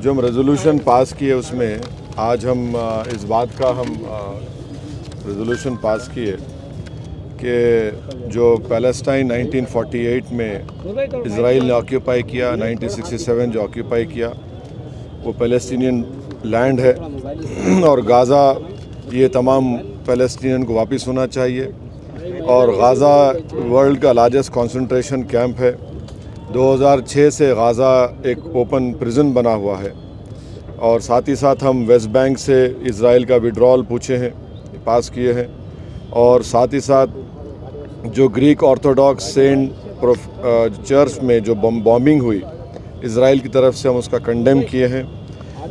जो हम resolution pass किए उसमें आज हम इस बात का रेजोल्यूशन पास किए कि जो पैलेस्टाइन 1948 में इज़राइल ने ऑक्यूपाई किया, 1967 जो ऑक्यूपाई किया वो पैलेस्टीनियन लैंड है और गाज़ा ये तमाम पैलेस्टीनियन को वापस होना चाहिए। और गाज़ा वर्ल्ड का लार्जेस्ट कंसंट्रेशन कैंप है। 2006 से गाज़ा एक ओपन प्रिजन बना हुआ है। और साथ ही साथ हम वेस्ट बैंक से इज़राइल का विड्रॉल पूछे हैं, पास किए हैं। और साथ ही साथ जो ग्रीक ऑर्थोडॉक्स सेंट चर्च में जो बॉम्बिंग हुई इज़राइल की तरफ से, हम उसका कंडेम किए हैं।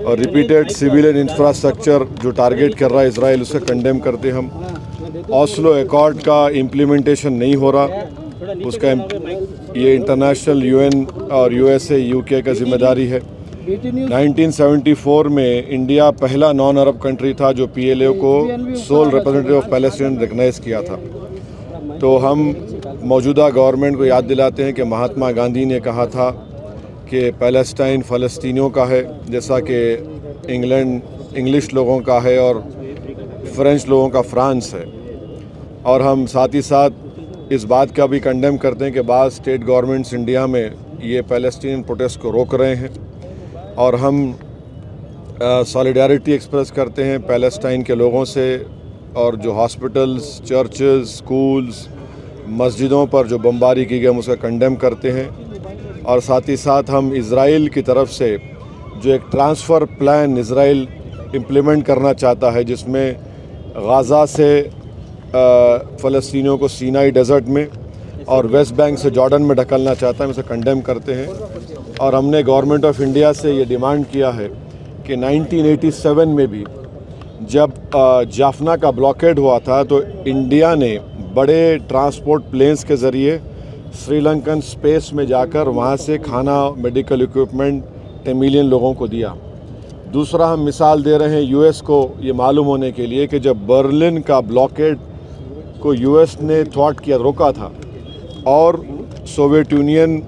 और रिपीटेड सिविलियन इंफ्रास्ट्रक्चर जो टारगेट कर रहा है इज़राइल, उसे कंडेम करते हम। ऑस्लो एकॉर्ड का इम्प्लीमेंटेशन नहीं हो रहा, उसका ये इंटरनेशनल यूएन और यूएसए यूके का जिम्मेदारी है। 1974 में इंडिया पहला नॉन अरब कंट्री था जो पीएलओ को sole representative of Palestine recognise किया था। तो हम मौजूदा गवर्नमेंट को याद दिलाते हैं कि महात्मा गांधी ने कहा था कि पैलेस्टाइन फ़लस्तीनियों का है, जैसा कि इंग्लिश लोगों का है और फ्रेंच लोगों का फ्रांस है। और हम साथ ही साथ इस बात का भी कंडेम करते हैं कि बाज़ स्टेट गवर्नमेंट्स इंडिया में ये पैलेस्टीनियन प्रोटेस्ट को रोक रहे हैं। और हम सॉलिडारिटी एक्सप्रेस करते हैं पैलेस्टाइन के लोगों से, और जो हॉस्पिटल्स, चर्चेस, स्कूल्स, मस्जिदों पर जो बमबारी की गई हम उसका कंडेम करते हैं। और साथ ही साथ हम इज़राइल की तरफ से जो एक ट्रांसफ़र प्लान इज़राइल इम्प्लीमेंट करना चाहता है, जिसमें गाज़ा से फ़लस्तीनियों को सीनाई डेजर्ट में और वेस्ट बैंक से जॉर्डन में ढकलना चाहता है, हम इसे कंडेम करते हैं। और हमने गवर्नमेंट ऑफ इंडिया से ये डिमांड किया है कि 1987 में भी जब जाफना का ब्लॉकेड हुआ था तो इंडिया ने बड़े ट्रांसपोर्ट प्लेन्स के ज़रिए श्रीलंकन स्पेस में जाकर वहाँ से खाना, मेडिकल इक्विपमेंट 10 मिलियन लोगों को दिया। दूसरा, हम मिसाल दे रहे हैं यूएस को ये मालूम होने के लिए कि जब बर्लिन का ब्लॉकेड को यूएस ने थ्वाट किया, रोका था, और सोवियत यूनियन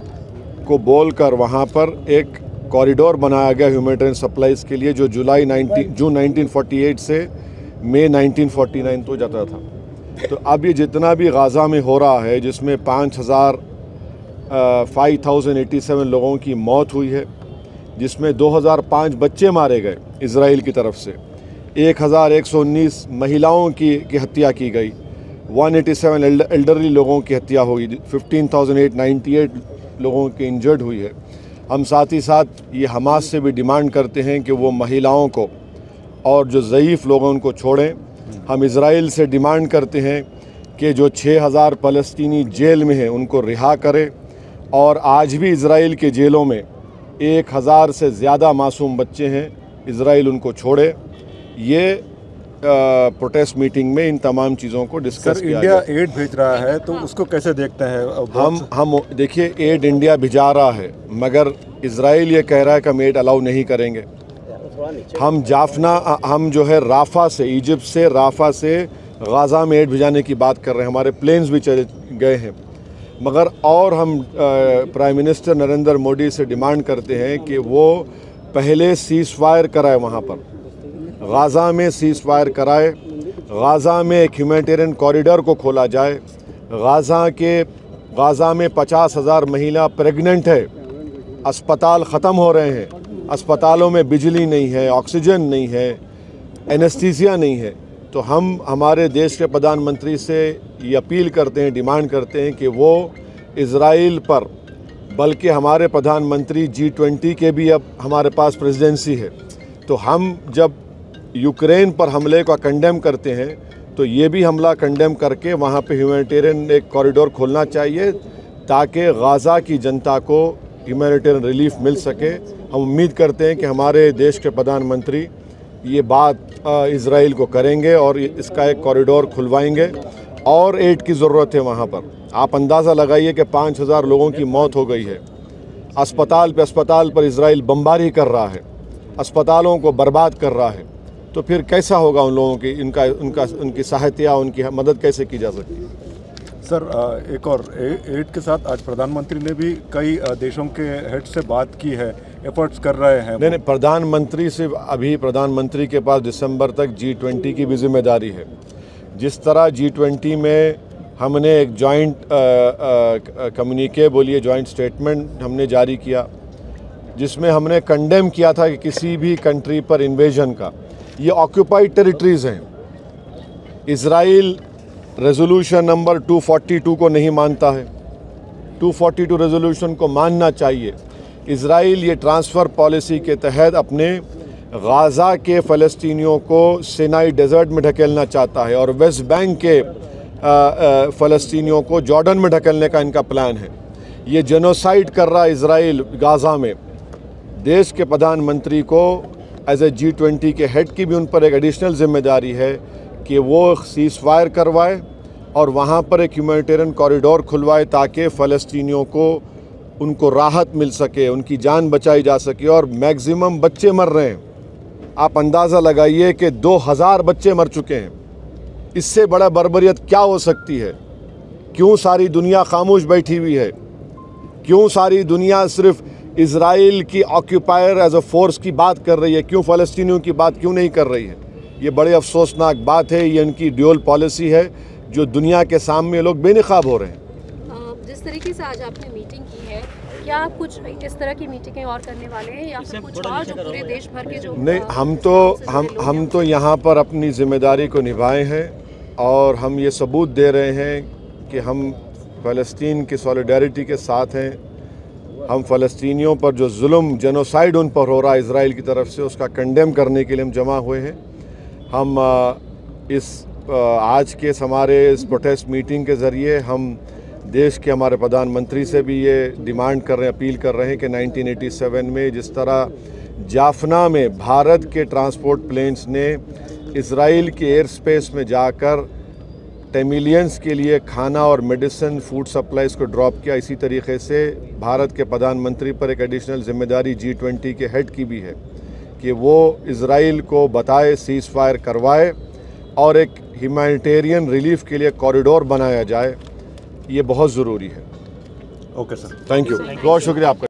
को बोलकर वहाँ पर एक कॉरिडोर बनाया गया ह्यूमैनिटेरियन सप्लाईज़ के लिए, जो जून 1948 से मई 1949 तो जाता था। तो अब ये जितना भी गाज़ा में हो रहा है, जिसमें 5,087 लोगों की मौत हुई है, जिसमें 2005 बच्चे मारे गए इज़राइल की तरफ से, 1119 महिलाओं की हत्या की गई, 187 एल्डरली लोगों की हत्या हुई, 15,898 लोगों की इंजर्ड हुई है। हम साथ ही साथ ये हमास से भी डिमांड करते हैं कि वो महिलाओं को और जो ज़ईफ़ लोग हैं उनको छोड़ें। हम इज़राइल से डिमांड करते हैं कि जो 6,000 फ़लस्तीनी जेल में हैं उनको रिहा करें। और आज भी इज़राइल के जेलों में 1,000 से ज़्यादा मासूम बच्चे हैं, इज़राइल उनको छोड़े। ये प्रोटेस्ट मीटिंग में इन तमाम चीज़ों को डिस्कस किया। इंडिया एड भेज रहा है तो उसको कैसे देखते हैं? हम देखिए, एड इंडिया भिजा रहा है, मगर इज़राइल ये कह रहा है कि हम एड अलाउ नहीं करेंगे। हम जो है राफा से, इजिप्ट से राफा से गाज़ा में एड भिजाने की बात कर रहे हैं, हमारे प्लेन्स भी चले गए हैं। मगर और हम प्राइम मिनिस्टर नरेंद्र मोदी से डिमांड करते हैं कि वो पहले सीज़ फायर कराए, वहाँ पर गाज़ा में सीज़ फायर कराए, गाज़ा में एक ह्यूमैनिटेरियन कॉरिडोर को खोला जाए। गाज़ा में 50,000 महिला प्रेग्नेंट है, अस्पताल ख़त्म हो रहे हैं, अस्पतालों में बिजली नहीं है, ऑक्सीजन नहीं है, एनेस्थीसिया नहीं है। तो हम हमारे देश के प्रधानमंत्री से ये अपील करते हैं, डिमांड करते हैं कि वो इज़राइल पर, बल्कि हमारे प्रधानमंत्री G20 के भी अब हमारे पास प्रेसिडेंसी है, तो हम जब यूक्रेन पर हमले का कंडेम करते हैं तो ये भी हमला कंडेम करके वहाँ पे ह्यूमैनिटेरियन एक कॉरिडोर खोलना चाहिए, ताकि गाज़ा की जनता को ह्यूमैनिटेरियन रिलीफ मिल सके। हम उम्मीद करते हैं कि हमारे देश के प्रधानमंत्री ये बात इज़राइल को करेंगे और इसका एक कॉरिडोर खुलवाएंगे। और एड की ज़रूरत है वहाँ पर। आप अंदाज़ा लगाइए कि 5,000 लोगों की मौत हो गई है। अस्पताल पर इज़राइल बमबारी कर रहा है, अस्पतालों को बर्बाद कर रहा है। तो फिर कैसा होगा उन लोगों की, उनकी सहायता, उनकी मदद कैसे की जा सकती है? सर, एक और एड के साथ आज प्रधानमंत्री ने भी कई देशों के हेड से बात की है एफर्ट्स कर रहे हैं? नहीं, प्रधानमंत्री से अभी प्रधानमंत्री के पास दिसंबर तक G20 की भी जिम्मेदारी है। जिस तरह G20 में हमने एक जॉइंट कम्युनिके बोलिए जॉइंट स्टेटमेंट हमने जारी किया, जिसमें हमने कंडेम किया था कि किसी भी कंट्री पर इन्वेजन का, ये ऑक्यूपाइड टेरिटरीज़ हैं। इज़राइल रेजोल्यूशन नंबर 242 को नहीं मानता है, 242 रेजोल्यूशन को मानना चाहिए। इज़राइल ये ट्रांसफ़र पॉलिसी के तहत अपने गाज़ा के फ़लस्तीनियों को सिनाई डेज़र्ट में ढकेलना चाहता है और वेस्ट बैंक के फ़लस्तीनियों को जॉर्डन में ढकेलने का इनका प्लान है। ये जेनोसाइड कर रहा है इज़राइल गाज़ा में। देश के प्रधानमंत्री को एज ए G20 के हेड की भी उन पर एक एडिशनल जिम्मेदारी है कि वो सीज़ फायर करवाए और वहाँ पर एक ह्यूमैनिटेरियन कॉरिडोर खुलवाए ताकि फ़लस्तीनियों को उनको राहत मिल सके, उनकी जान बचाई जा सके। और मैक्सिमम बच्चे मर रहे हैं, आप अंदाज़ा लगाइए कि 2000 बच्चे मर चुके हैं। इससे बड़ा बर्बरियत क्या हो सकती है? क्यों सारी दुनिया खामोश बैठी हुई है? क्यों सारी दुनिया सिर्फ इज़राइल की ऑक्यूपायर एज अ फोर्स की बात कर रही है? क्यों फ़लस्तीनियों की बात क्यों नहीं कर रही है? ये बड़े अफसोसनाक बात है। ये इनकी ड्यूअल पॉलिसी है जो दुनिया के सामने लोग बेनकाब हो रहे हैं। जिस तरीके से आज आपने मीटिंग की है, क्या आप कुछ इस तरह की मीटिंगें और करने वाले हैं या फिर कुछ और जो पूरे देश भर के जो नहीं, हम तो यहाँ पर अपनी जिम्मेदारी को निभाए हैं और हम ये सबूत दे रहे हैं कि हम फ़लस्तीन की सॉलिडारिटी के साथ हैं। हम फ़लस्तीनियों पर जो जुल्म जेनोसाइड उन पर हो रहा है इज़राइल की तरफ से, उसका कंडेम करने के लिए हम जमा हुए हैं। हम आज के हमारे इस प्रोटेस्ट मीटिंग के ज़रिए हम देश के हमारे प्रधानमंत्री से भी ये डिमांड कर रहे हैं, अपील कर रहे हैं कि 1987 में जिस तरह जाफना में भारत के ट्रांसपोर्ट प्लेन्स ने इज़राइल के एयर स्पेस में जाकर टेमिलियंस के लिए खाना और मेडिसिन फूड सप्लाईज़ को ड्रॉप किया, इसी तरीके से भारत के प्रधानमंत्री पर एक एडिशनल जिम्मेदारी G20 के हेड की भी है कि वो इज़राइल को बताए, सीज़ फायर करवाए और एक ह्यूमैनिटेरियन रिलीफ के लिए कॉरिडोर बनाया जाए। ये बहुत ज़रूरी है। ओके सर, थैंक यू, बहुत शुक्रिया आपका।